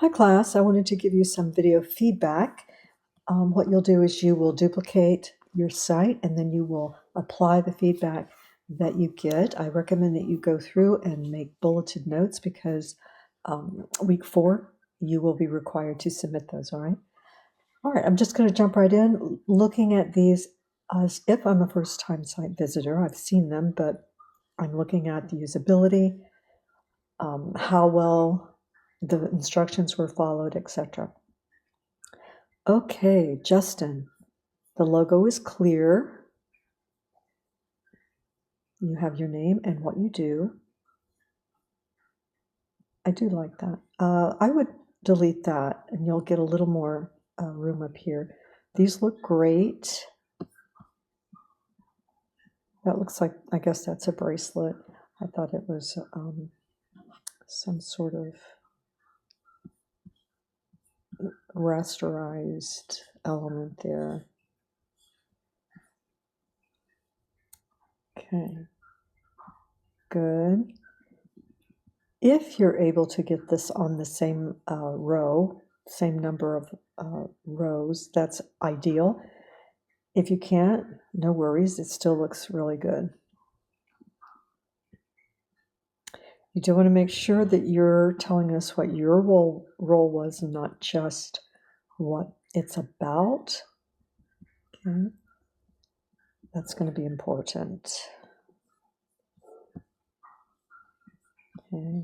Hi class, I wanted to give you some video feedback. What you'll do is you will duplicate your site and then you will apply the feedback that you get. I recommend that you go through and make bulleted notes because week 4 you will be required to submit those, all right? All right, I'm just going to jump right in. Looking at these as if I'm a first-time site visitor, I've seen them, but I'm looking at the usability, how well the instructions were followed, etc. Okay, Justin, the logo is clear. You have your name and what you do. I do like that. I would delete that and you'll get a little more room up here. These look great. That looks like, I guess that's a bracelet. I thought it was some sort of rasterized element there. Okay, good. If you're able to get this on the same row, same number of rows, that's ideal. If you can't, no worries, it still looks really good. You do want to make sure that you're telling us what your role was and not just what it's about. Okay. That's going to be important. Okay.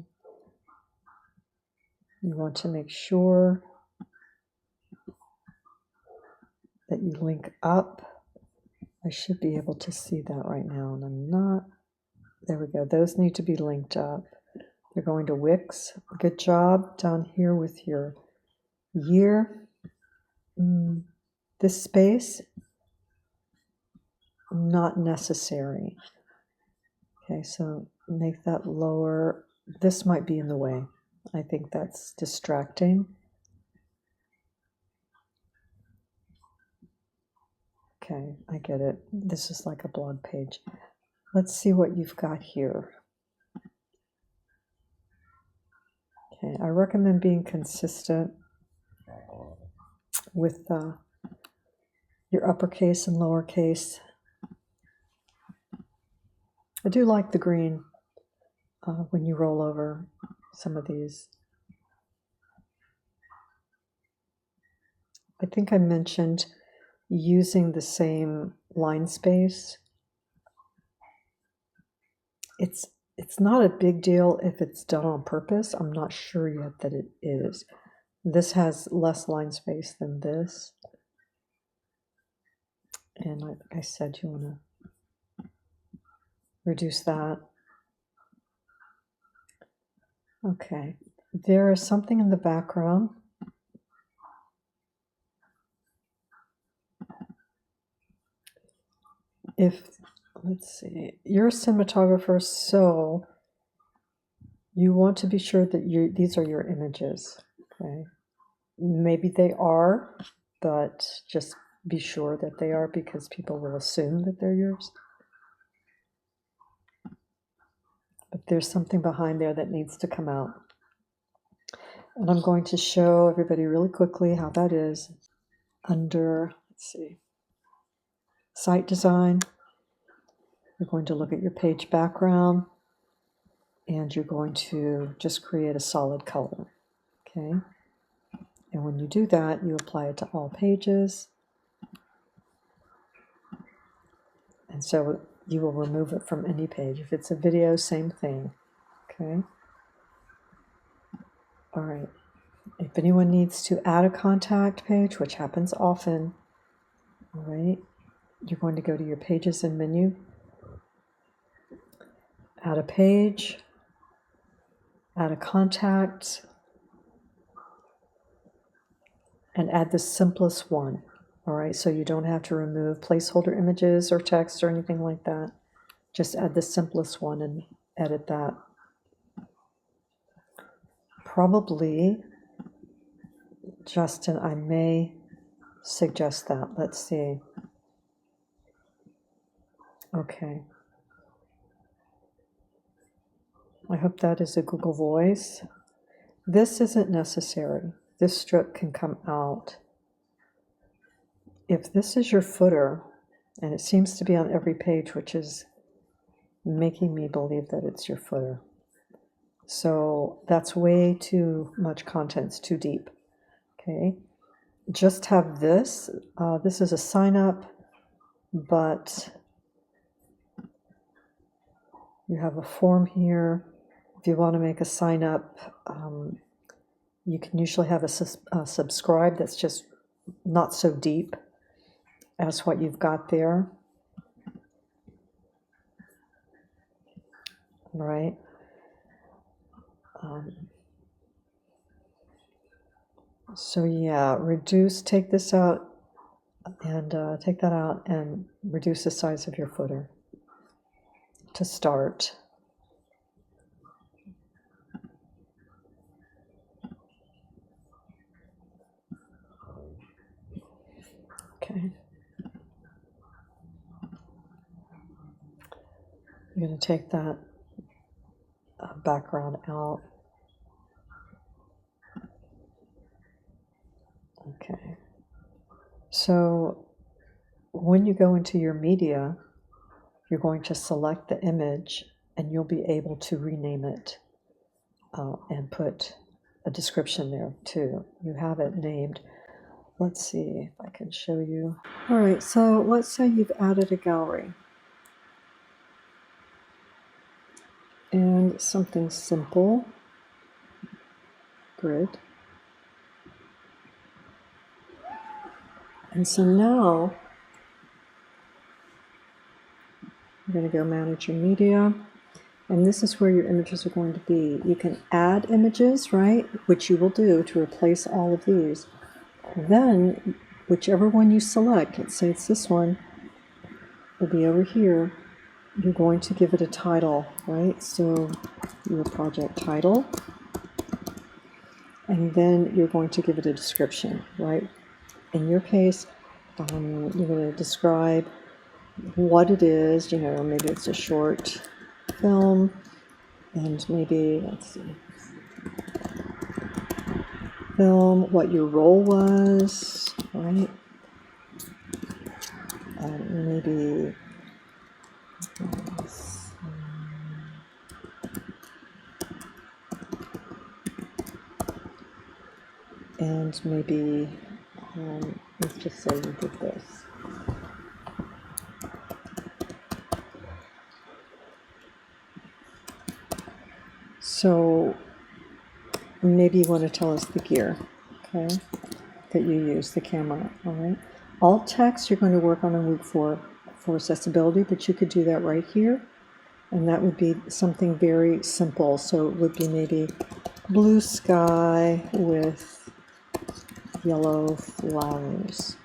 You want to make sure that you link up. I should be able to see that right now, and I'm not. There we go. Those need to be linked up. They're going to Wix. Good job down here with your year. This space, not necessary. Okay, so make that lower. This might be in the way. I think that's distracting. Okay, I get it. This is like a blog page. Let's see what you've got here. Okay, I recommend being consistent with your uppercase and lowercase. I do like the green when you roll over some of these. I think I mentioned using the same line space. It's not a big deal if it's done on purpose. I'm not sure yet that it is. This has less line space than this. And like I said, you want to reduce that. Okay, there is something in the background. Let's see, you're a cinematographer, so you want to be sure that these are your images, okay? Maybe they are, but just be sure that they are because people will assume that they're yours. But there's something behind there that needs to come out. And I'm going to show everybody really quickly how that is. Under, let's see, site design, you're going to look at your page background and you're going to just create a solid color, okay? And when you do that, you apply it to all pages. And so you will remove it from any page. If it's a video, same thing, okay? All right, if anyone needs to add a contact page, which happens often, all right, you're going to go to your pages and menu, add a page, add a contact, and add the simplest one. All right, so you don't have to remove placeholder images or text or anything like that. Just add the simplest one and edit that. Probably, Justin, I may suggest that. Let's see. Okay. I hope that is a Google Voice. This isn't necessary. This strip can come out. If this is your footer, and it seems to be on every page, which is making me believe that it's your footer. So that's way too much content, it's too deep. Okay, just have this. This is a sign up, but you have a form here. If you want to make a sign up, you can usually have a subscribe that's just not so deep as what you've got there. Right? So yeah, take this out and take that out and reduce the size of your footer to start. Okay. I'm going to take that background out. Okay. So when you go into your media, you're going to select the image and you'll be able to rename it and put a description there too. You have it named. Let's see if I can show you. All right, so let's say you've added a gallery. And something simple, grid. And so now you're going to go manage your media. And this is where your images are going to be. You can add images, right? Which you will do to replace all of these. Then, whichever one you select, let's say it's this one, will be over here. You're going to give it a title, right? So your project title. And then you're going to give it a description, right? In your case, you're going to describe what it is, maybe it's a short film, and maybe, let's see, film, what your role was, right? Maybe, and maybe, let's just say you did this. So maybe you want to tell us the gear, okay, that you use, the camera, all right? Alt text you're going to work on in week 4 for accessibility, but you could do that right here. And that would be something very simple. So it would be maybe blue sky with yellow flowers.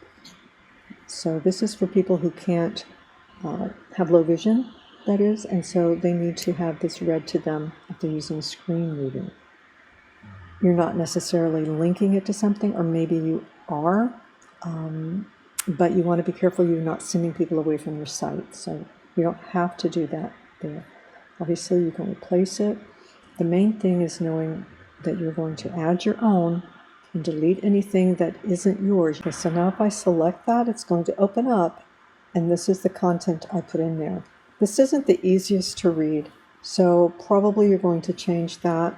So this is for people who can't have low vision, that is, and so they need to have this read to them if they're using screen reading. You're not necessarily linking it to something, or maybe you are, but you want to be careful you're not sending people away from your site. So you don't have to do that there. Obviously, you can replace it. The main thing is knowing that you're going to add your own and delete anything that isn't yours. Okay, so now if I select that, it's going to open up, and this is the content I put in there. This isn't the easiest to read, so probably you're going to change that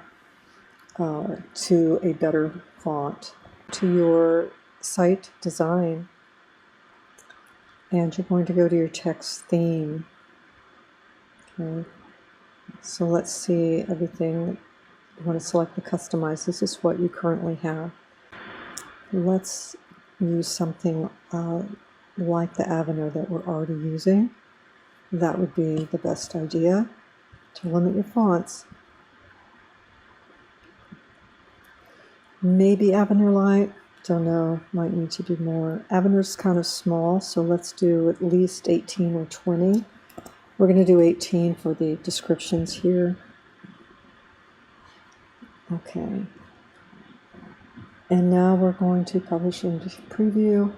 to a better font. To your site design, and you're going to go to your text theme. Okay, so let's see everything. You want to select the customize. This is what you currently have. Let's use something like the Avenir that we're already using. That would be the best idea to limit your fonts. Maybe Avenir Light, don't know, might need to do more. Avenir's kind of small, so let's do at least 18 or 20. We're going to do 18 for the descriptions here. Okay. And now we're going to publish in preview.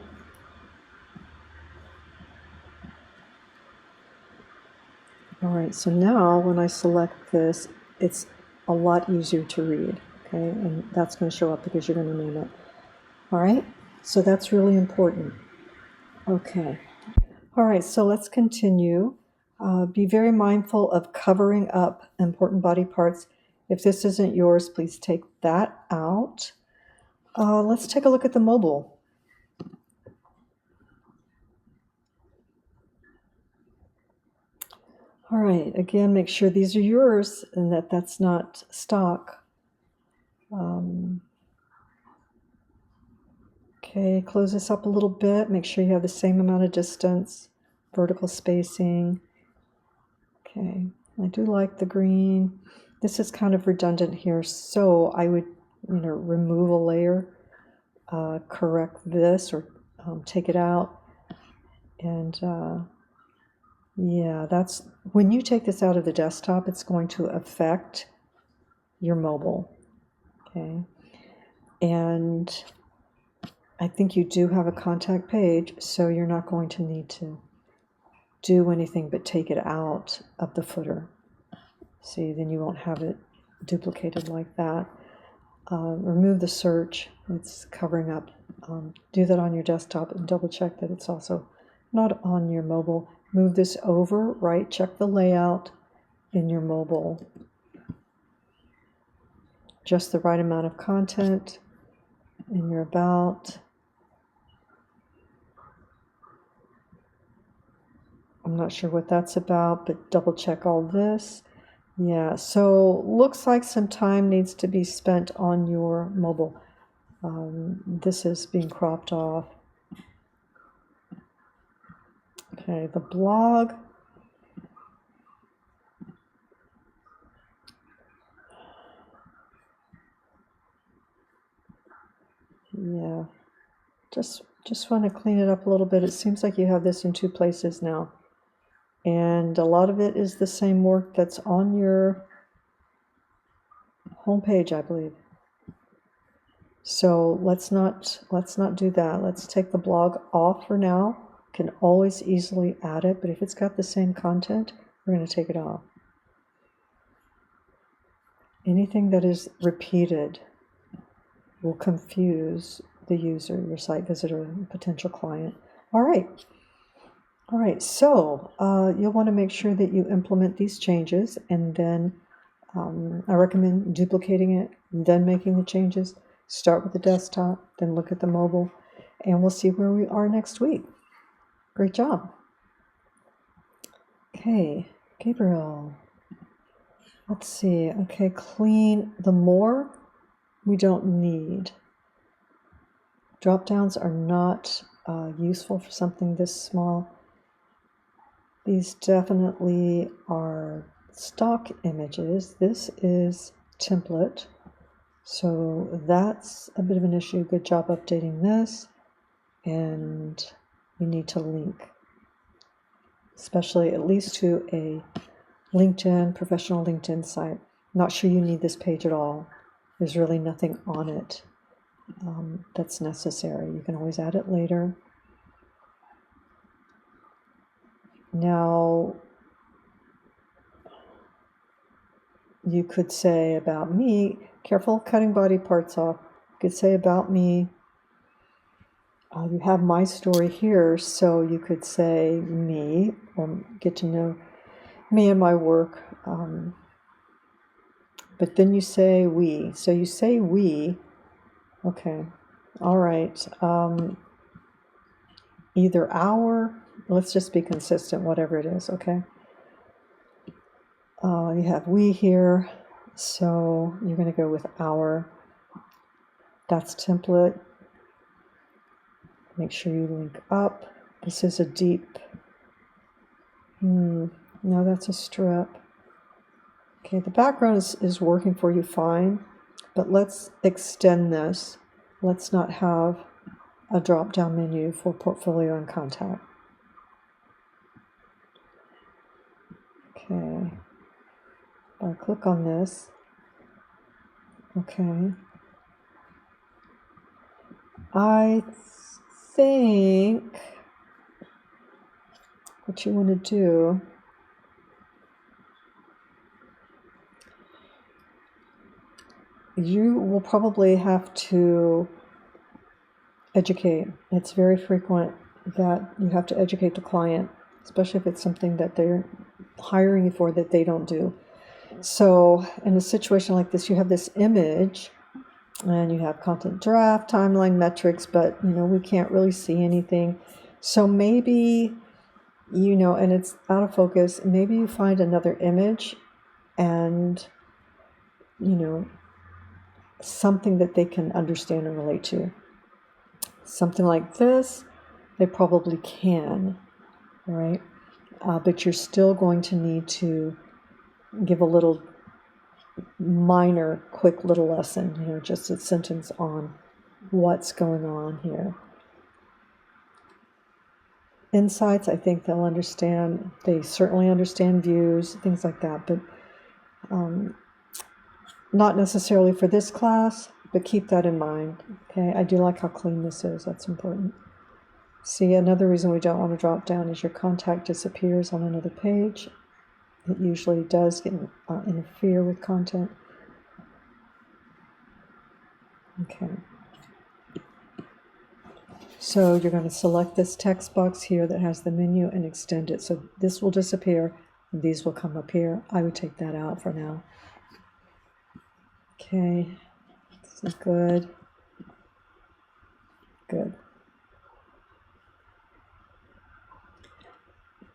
All right, so now when I select this, it's a lot easier to read. Okay, and that's going to show up because you're going to name it. All right, so that's really important. Okay, all right, so let's continue. Be very mindful of covering up important body parts. If this isn't yours, please take that out. Let's take a look at the mobile. All right, again, make sure these are yours and that that's not stock. Okay, close this up a little bit. Make sure you have the same amount of distance, vertical spacing. Okay, I do like the green. This is kind of redundant here, so I would, remove a layer, correct this, or take it out. And yeah, that's when you take this out of the desktop, it's going to affect your mobile. Okay, and I think you do have a contact page, so you're not going to need to do anything but take it out of the footer. See, then you won't have it duplicated like that. Remove the search, it's covering up. Do that on your desktop and double check that it's also not on your mobile. Move this over, right? Check the layout in your mobile. Just the right amount of content in your about. I'm not sure what that's about, but double check all this. Yeah, so looks like some time needs to be spent on your mobile. This is being cropped off. Okay, the blog. Yeah, just want to clean it up a little bit. It seems like you have this in two places now. And a lot of it is the same work that's on your homepage, I believe. So let's not do that. Let's take the blog off for now. Can always easily add it, but if it's got the same content, we're going to take it off. Anything that is repeated will confuse the user, your site visitor, potential client. All right, so you'll want to make sure that you implement these changes, and then I recommend duplicating it, then making the changes. Start with the desktop, then look at the mobile, and we'll see where we are next week. Great job. Okay, Gabriel. Let's see. Okay, clean. The more we don't need. Drop downs are not useful for something this small. These definitely are stock images. This is template. So that's a bit of an issue. Good job updating this. And you need to link, especially at least to a LinkedIn, professional LinkedIn site. Not sure you need this page at all. There's really nothing on it that's necessary. You can always add it later. Now, you could say about me, careful cutting body parts off. You could say about me, you have my story here, so you could say me, or get to know me and my work. But then you say we. So you say we. Okay. All right. Either our, let's just be consistent, whatever it is, okay? You have we here, so you're going to go with our. That's template. Make sure you link up. This is a deep. No, that's a strip. Okay, the background is working for you fine, but let's extend this. Let's not have a drop-down menu for portfolio and contact. Okay, I'll click on this. Okay. I think what you want to do you will probably have to educate. It's very frequent that you have to educate the client, especially if it's something that they're hiring you for that they don't do. So in a situation like this, you have this image and you have content draft, timeline, metrics, but we can't really see anything. So maybe, and it's out of focus, maybe you find another image and, something that they can understand and relate to. Something like this, they probably can, right? But you're still going to need to give a little minor, quick little lesson, just a sentence on what's going on here. Insights, I think they'll understand. They certainly understand views, things like that, but not necessarily for this class, but keep that in mind. Okay, I do like how clean this is. That's important. See, another reason we don't want to drop down is your contact disappears on another page. It usually does interfere with content. Okay. So you're going to select this text box here that has the menu and extend it. So this will disappear and these will come up here. I would take that out for now. Okay, this is good. Good.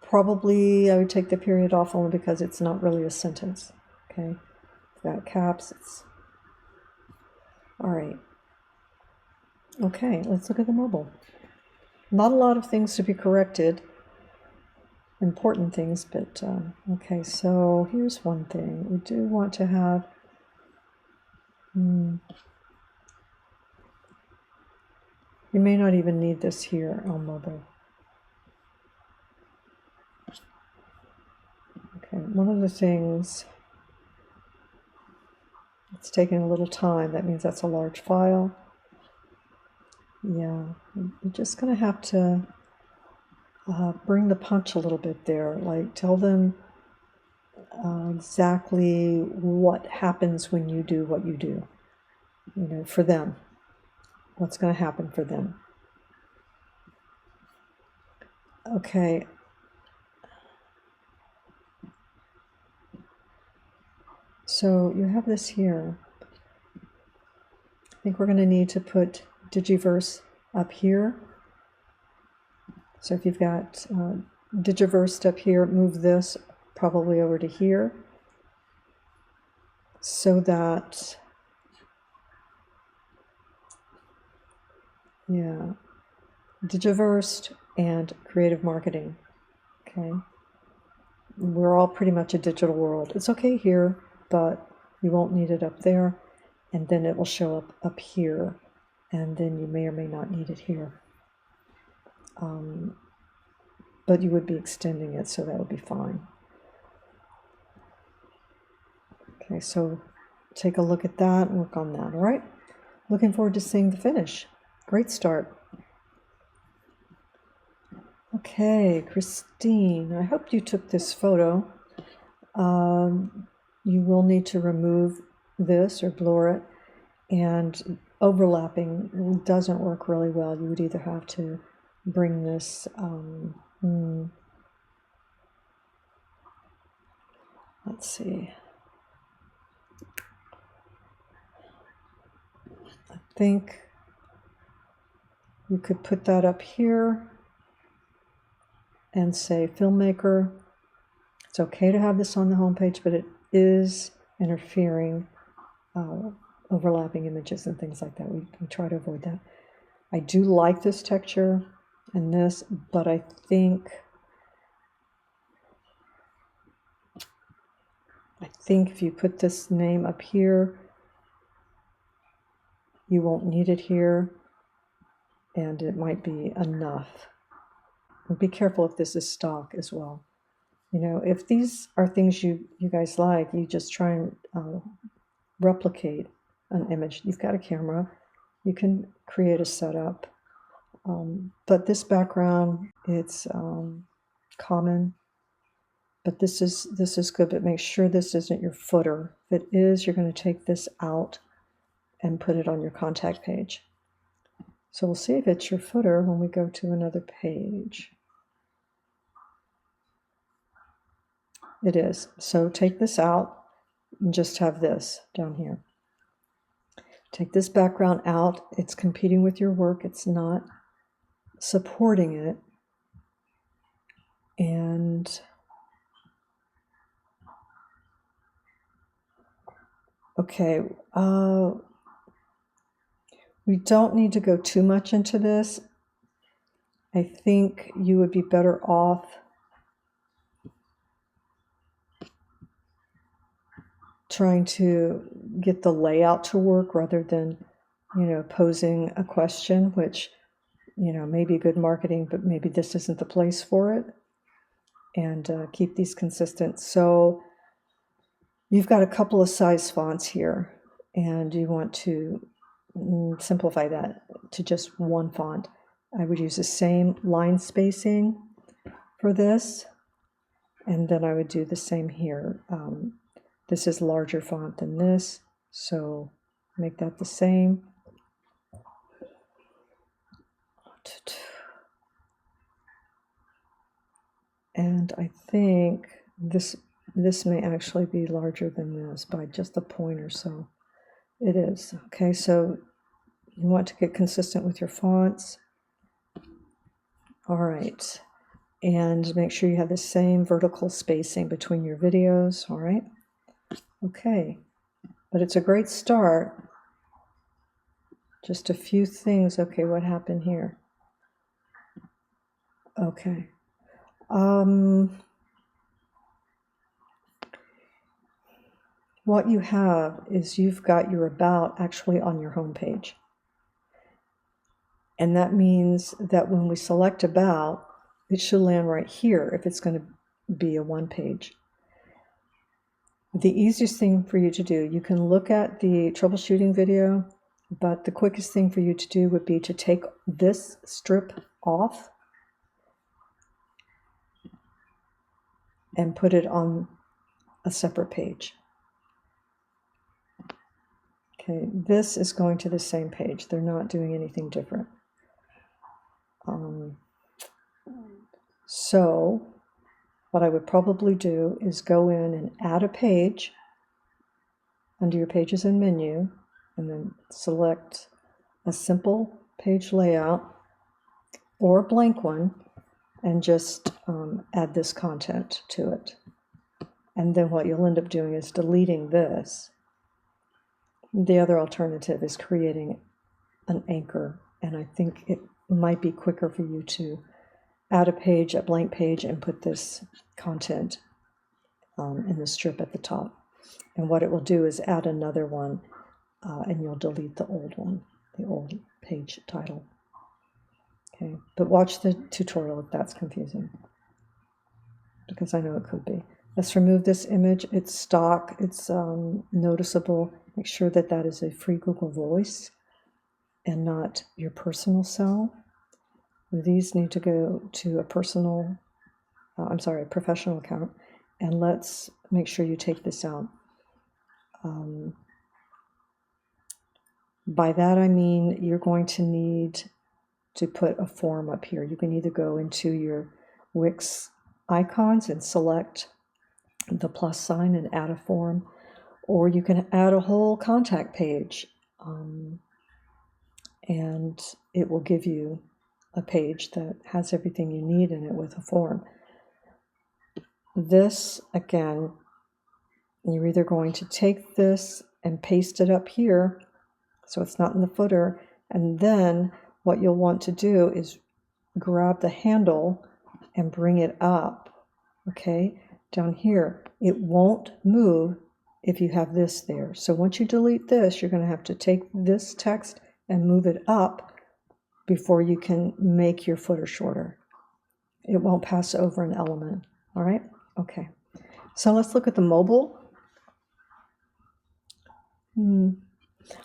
Probably I would take the period off only because it's not really a sentence. Okay, got caps. All right. Okay, let's look at the mobile. Not a lot of things to be corrected, important things, but okay, so here's one thing. We do want to have, you may not even need this here on mobile. Okay, one of the things, it's taking a little time. That means that's a large file. Yeah, you're just going to have to bring the punch a little bit there. Like tell them exactly what happens when you do what you do. For them. What's going to happen for them. Okay. So you have this here. I think we're going to need to put Digiverse up here. So if you've got Digiverse up here, move this probably over to here so that, yeah, Digiverse and creative marketing. Okay. We're all pretty much a digital world. It's okay here, but you won't need it up there. And then it will show up here. And then you may or may not need it here. But you would be extending it, so that would be fine. Okay, so take a look at that and work on that, all right? Looking forward to seeing the finish. Great start. Okay, Christine, I hope you took this photo. You will need to remove this or blur it, and overlapping doesn't work really well. You would either have to bring this, let's see. I think you could put that up here and say filmmaker. It's okay to have this on the homepage, but it is interfering, overlapping images and things like that. We try to avoid that. I do like this texture and this, but I think if you put this name up here, you won't need it here, and it might be enough. And be careful if this is stock as well. If these are things you guys like, you just try and replicate an image. You've got a camera, you can create a setup. But this background, it's common. But this is good, but make sure this isn't your footer. If it is, you're going to take this out and put it on your contact page. So we'll see if it's your footer when we go to another page. It is. So take this out and just have this down here. Take this background out. It's competing with your work. It's not supporting it. And okay, we don't need to go too much into this. I think you would be better off trying to get the layout to work rather than, posing a question, which, may be good marketing, but maybe this isn't the place for it. And keep these consistent. So you've got a couple of size fonts here, and you want to simplify that to just one font. I would use the same line spacing for this, and then I would do the same here. This is larger font than this, so make that the same. And I think this may actually be larger than this by just a point or so. It is. Okay, so you want to get consistent with your fonts. All right. And make sure you have the same vertical spacing between your videos. All right. Okay. But it's a great start. Just a few things. Okay, what happened here? Okay. What you have is you've got your about actually on your home page. And that means that when we select about, it should land right here if it's going to be a one page. The easiest thing for you to do, you can look at the troubleshooting video, but the quickest thing for you to do would be to take this strip off and put it on a separate page. Okay, this is going to the same page. They're not doing anything different. So what I would probably do is go in and add a page under your pages and menu, and then select a simple page layout or a blank one, and just add this content to it. And then what you'll end up doing is deleting this. The other alternative is creating an anchor, and I think it might be quicker for you to add a page, a blank page, and put this content in the strip at the top. And what it will do is add another one, and you'll delete the old one, the old page title. Okay, but watch the tutorial if that's confusing, because I know it could be. Let's remove this image. It's stock, it's noticeable. Make sure that that is a free Google Voice and not your personal cell. These need to go to a professional account. And let's make sure you take this out. By that I mean you're going to need to put a form up here. You can either go into your Wix icons and select the plus sign and add a form, or you can add a whole contact page, and it will give you a page that has everything you need in it with a form. This, again, you're either going to take this and paste it up here so it's not in the footer, and then what you'll want to do is grab the handle and bring it up, okay, down here. It won't move if you have this there. So once you delete this, you're going to have to take this text and move it up before you can make your footer shorter. It won't pass over an element. All right? Okay. So let's look at the mobile.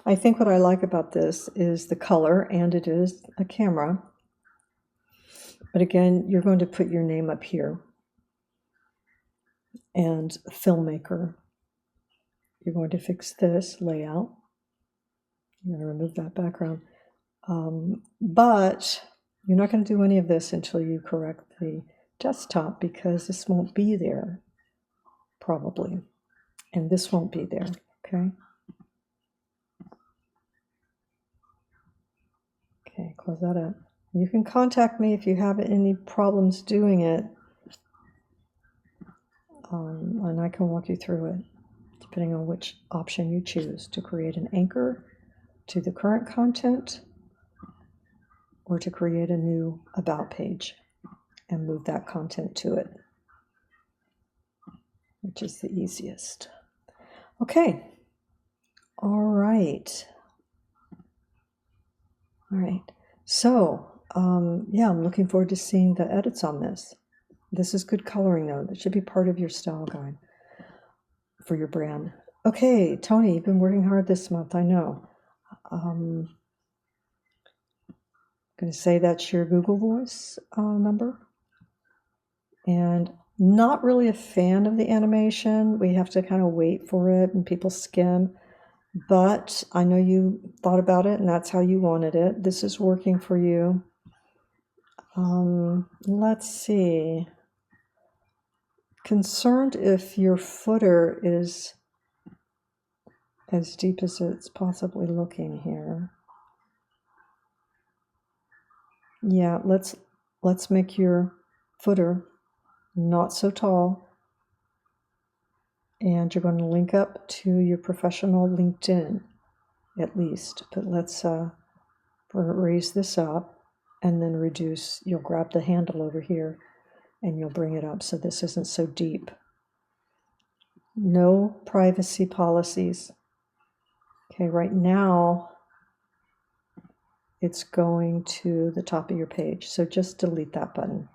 I think what I like about this is the color, and it is a camera. But again, you're going to put your name up here. And filmmaker. You're going to fix this layout. I'm going to remove that background. But you're not going to do any of this until you correct the desktop, because this won't be there, probably. And this won't be there, okay? Okay, close that up. You can contact me if you have any problems doing it, and I can walk you through it, depending on which option you choose, to create an anchor to the current content or to create a new about page and move that content to it, which is the easiest. Okay. All right. So, yeah, I'm looking forward to seeing the edits on this. This is good coloring, though. That should be part of your style guide for your brand. Okay, Tony, you've been working hard this month, I know. I'm going to say that's your Google Voice number. And not really a fan of the animation. We have to kind of wait for it and people skim. But I know you thought about it and that's how you wanted it. This is working for you. Let's see. Concerned if your footer is as deep as it's possibly looking here. Yeah, let's make your footer not so tall. And you're going to link up to your professional LinkedIn, at least. But let's raise this up and then reduce. You'll grab the handle over here and you'll bring it up so this isn't so deep. No privacy policies. Okay, right now it's going to the top of your page. So just delete that button.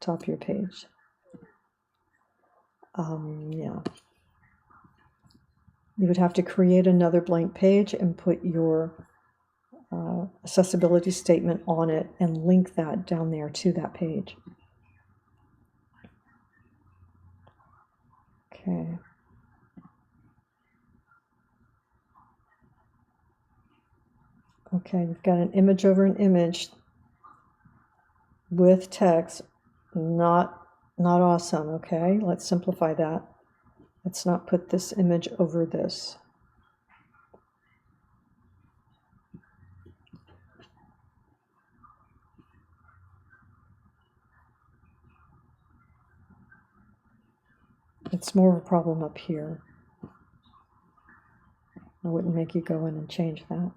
Top of your page. Yeah. You would have to create another blank page and put your accessibility statement on it and link that down there to that page. Okay. Okay, you've got an image over an image with text. Not awesome, okay? Let's simplify that. Let's not put this image over this. It's more of a problem up here. I wouldn't make you go in and change that.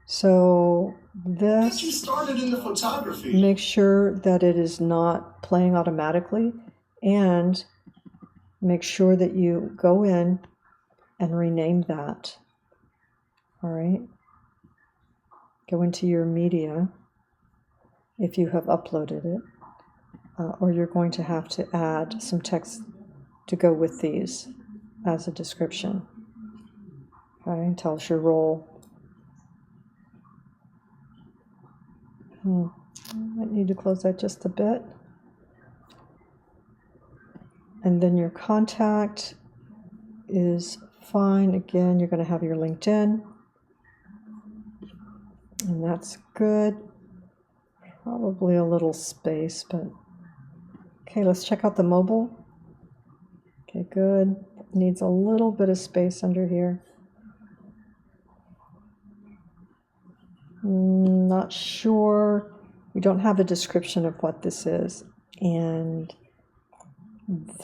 So this, you started in the photography. Make sure that it is not playing automatically, and make sure that you go in and rename that. All right. Go into your media if you have uploaded it, or you're going to have to add some text to go with these as a description. Okay, tell us your role. Might need to close that just a bit. And then your contact is fine. Again, you're going to have your LinkedIn. And that's good. Probably a little space, but okay, let's check out the mobile. Okay, good. Needs a little bit of space under here. Not sure. We don't have a description of what this is. And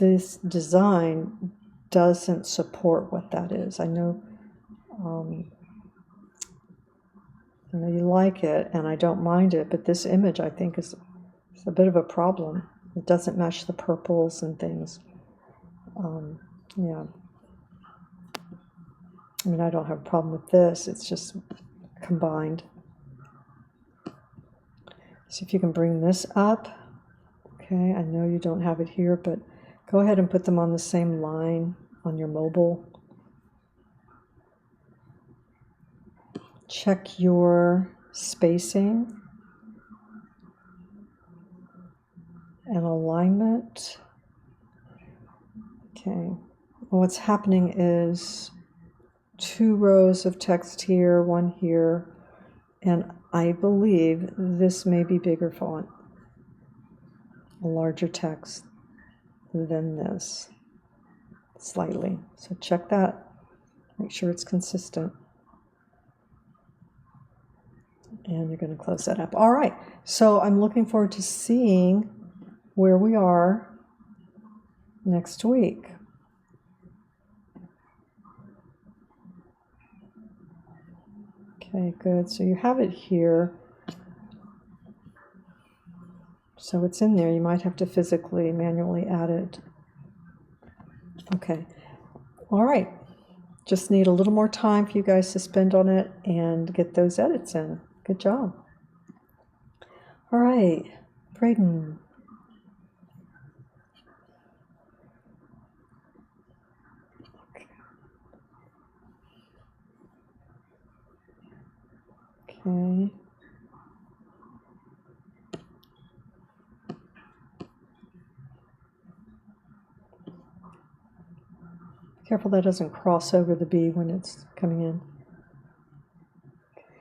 this design doesn't support what that is. I know you like it, and I don't mind it, but this image, I think, is a bit of a problem. It doesn't match the purples and things. Yeah. I mean, I don't have a problem with this. It's just combined. See if you can bring this up. Okay, I know you don't have it here, but go ahead and put them on the same line on your mobile. Check your spacing and alignment. Okay, well, what's happening is 2 rows of text here, 1 here, and I believe this may be bigger font, a larger text than this, slightly. So check that, make sure it's consistent. And you're going to close that up. All right, so I'm looking forward to seeing where we are next week. Okay, good. So you have it here. So it's in there. You might have to physically, manually add it. Okay. All right. Just need a little more time for you guys to spend on it and get those edits in. Good job. All right. Braden. Okay. Careful that doesn't cross over the B when it's coming in.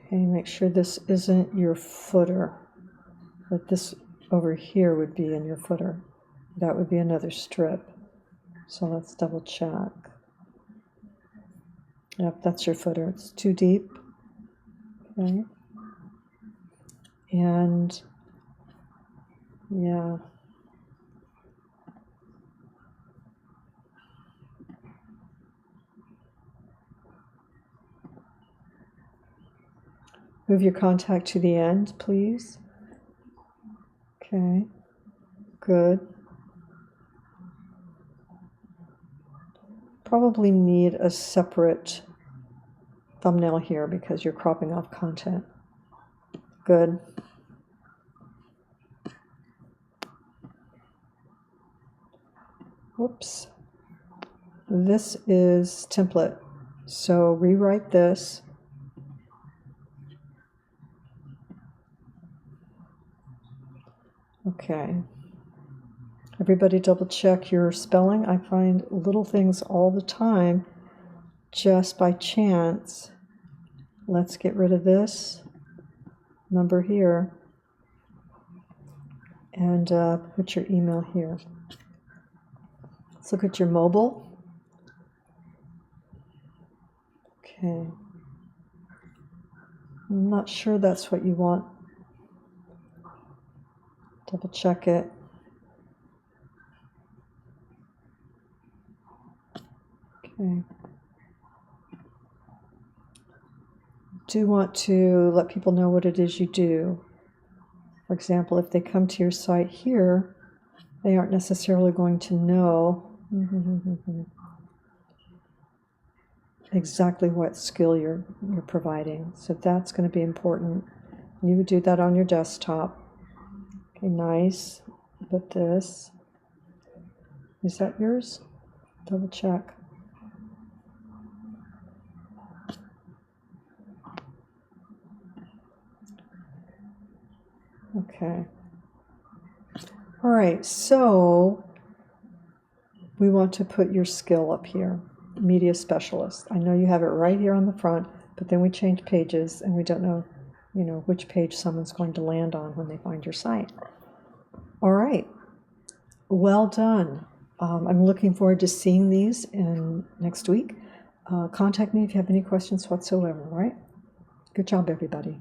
Okay, make sure this isn't your footer, that this over here would be in your footer. That would be another strip. So let's double check. Yep, that's your footer. It's too deep. Okay. And yeah. Move your contact to the end, please. Okay, good. Probably need a separate thumbnail here because you're cropping off content. Good. Whoops. This is template, so rewrite this. Okay. Everybody double check your spelling. I find little things all the time just by chance. Let's get rid of this number here and put your email here. Let's look at your mobile. Okay. I'm not sure that's what you want. Double check it. Okay. Do want to let people know what it is you do. For example, if they come to your site here, they aren't necessarily going to know exactly what skill you're providing. So that's going to be important. You would do that on your desktop. Okay, nice. Put this. Is that yours? Double check. Okay. All right, so we want to put your skill up here, media specialist. I know you have it right here on the front, but then we change pages and we don't know, which page someone's going to land on when they find your site. All right, well done. I'm looking forward to seeing these next week. Contact me if you have any questions whatsoever, all right? Good job, everybody.